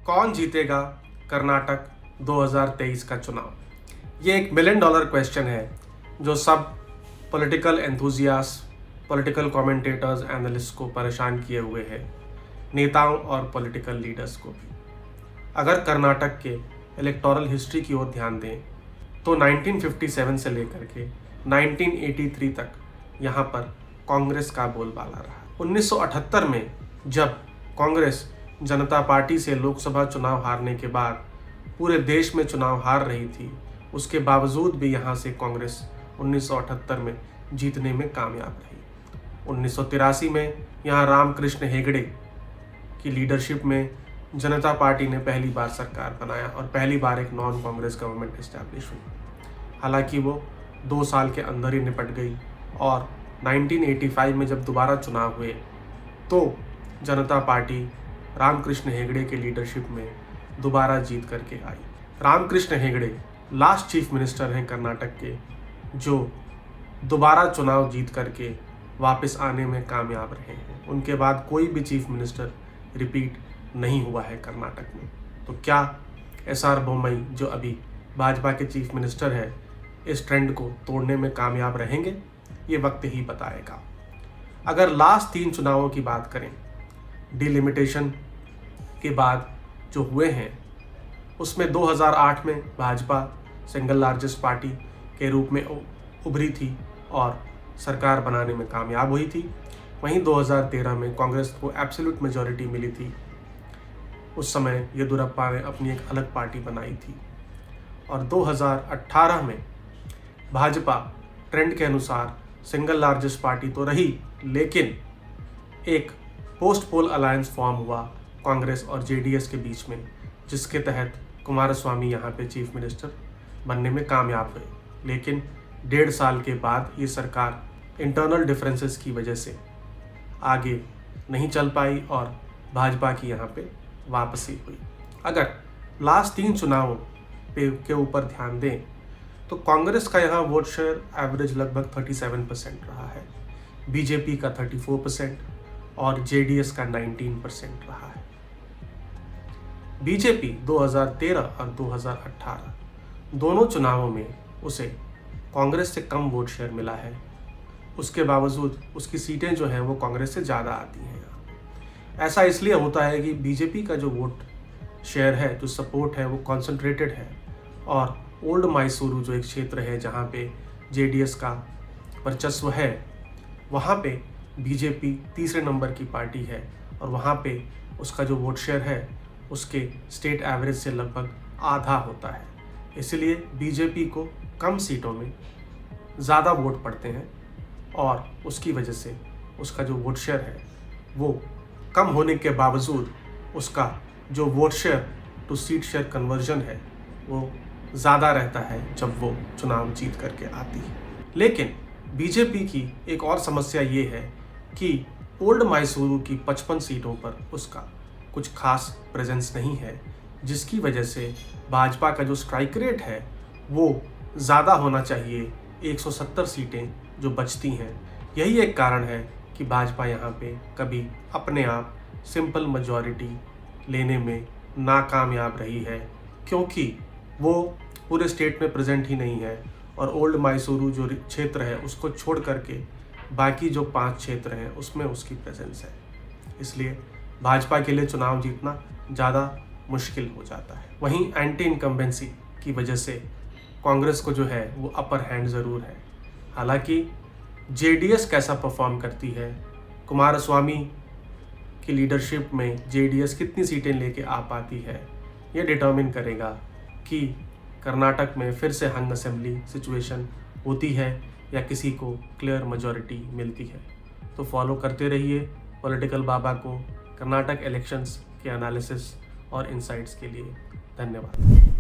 कौन जीतेगा कर्नाटक 2023 का चुनाव? ये एक $1 मिलियन क्वेश्चन है जो सब political enthusiast, political commentators, analyst को परेशान किए हुए है, नेताओं और पॉलिटिकल लीडर्स को भी। अगर कर्नाटक के इलेक्टोरल हिस्ट्री की ओर ध्यान दें तो 1957 से लेकर के 1983 तक यहाँ पर कांग्रेस का बोलबाला रहा। 1978 में जब कांग्रेस जनता पार्टी से लोकसभा चुनाव हारने के बाद पूरे देश में चुनाव हार रही थी, उसके बावजूद भी यहाँ से कांग्रेस 1978 में जीतने में कामयाब रही। 1983 में यहाँ रामकृष्ण हेगड़े की लीडरशिप में जनता पार्टी ने पहली बार सरकार बनाया और पहली बार एक नॉन कांग्रेस गवर्नमेंट इस्टेब्लिश हुई। हालांकि वो 2 साल के अंदर ही निपट गई और 1985 में जब दोबारा चुनाव हुए तो जनता पार्टी रामकृष्ण हेगड़े के लीडरशिप में दोबारा जीत करके आई। Ramakrishna Hegde last chief minister हैं कर्नाटक के, जो दोबारा चुनाव जीत करके वापस आने में कामयाब रहे हैं। उनके बाद कोई भी चीफ मिनिस्टर रिपीट नहीं हुआ है कर्नाटक में। तो क्या SR बोम्मई जो अभी भाजपा के चीफ मिनिस्टर है इस ट्रेंड को तोड़ने में कामयाब रहेंगे? ये वक्त ही बताएगा। अगर लास्ट 3 चुनावों की बात करें, डिलिमिटेशन के बाद जो हुए हैं, उसमें 2008 में भाजपा सिंगल लार्जेस्ट पार्टी के रूप में उभरी थी और सरकार बनाने में कामयाब हुई थी। वहीं 2013 में कांग्रेस को एब्सोल्यूट मेजॉरिटी मिली थी। उस समय येदियुरप्पा ने अपनी एक अलग पार्टी बनाई थी और 2018 में भाजपा ट्रेंड के अनुसार सिंगल लार्जेस्ट पार्टी तो रही, लेकिन एक पोस्ट पोल अलायंस फॉर्म हुआ कांग्रेस और JDS के बीच में, जिसके तहत कुमारस्वामी यहाँ पे चीफ मिनिस्टर बनने में कामयाब हुए। लेकिन 1.5 साल के बाद ये सरकार इंटरनल डिफरेंसेस की वजह से आगे नहीं चल पाई और भाजपा की यहाँ पे वापसी हुई। अगर लास्ट 3 चुनावों के ऊपर ध्यान दें तो कांग्रेस का यहाँ वोट शेयर एवरेज लगभग 37% रहा है, बीजेपी का 34% और JDS का 19% रहा है। बीजेपी 2013 और 2018 दोनों चुनावों में उसे कांग्रेस से कम वोट शेयर मिला है। उसके बावजूद उसकी सीटें जो हैं वो कांग्रेस से ज़्यादा आती हैं। ऐसा इसलिए होता है कि बीजेपी का जो वोट शेयर है, जो सपोर्ट है, वो कॉन्सेंट्रेटेड है और ओल्ड मैसूरू जो एक क्षेत्र है जहाँ पे JDS का वर्चस्व है, वहाँ पे बीजेपी तीसरे नंबर की पार्टी है और वहाँ पे उसका जो वोट शेयर है उसके स्टेट एवरेज से लगभग आधा होता है। इसलिए बीजेपी को कम सीटों में ज़्यादा वोट पड़ते हैं और उसकी वजह से उसका जो वोट शेयर है वो कम होने के बावजूद उसका जो vote share to seat share conversion है वो ज़्यादा रहता है जब वो चुनाव जीत करके आती है। लेकिन बीजेपी की एक और समस्या ये है कि ओल्ड मैसूरू की 55 सीटों पर उसका कुछ खास प्रेजेंस नहीं है, जिसकी वजह से भाजपा का जो स्ट्राइक रेट है वो ज़्यादा होना चाहिए। 170 सीटें जो बचती हैं, यही एक कारण है कि भाजपा यहाँ पे कभी अपने आप सिंपल मेजॉरिटी लेने में नाकामयाब रही है, क्योंकि वो पूरे स्टेट में प्रेजेंट ही नहीं है और ओल्ड मैसूरू जो क्षेत्र है उसको छोड़ करके बाकी जो 5 क्षेत्र हैं उसमें उसकी प्रेजेंस है। इसलिए भाजपा के लिए चुनाव जीतना ज़्यादा मुश्किल हो जाता है। वहीं एंटी इनकम्बेंसी की वजह से कांग्रेस को जो है वो अपर हैंड ज़रूर है। हालांकि JDS कैसा परफॉर्म करती है, कुमारस्वामी की लीडरशिप में JDS कितनी सीटें लेके आ पाती है, ये डिटर्मिन करेगा कि कर्नाटक में फिर से हंग असेंबली सिचुएशन होती है या किसी को क्लियर मेजॉरिटी मिलती है। तो फॉलो करते रहिए पॉलिटिकल बाबा को कर्नाटक इलेक्शंस के एनालिसिस और इनसाइट्स के लिए। धन्यवाद।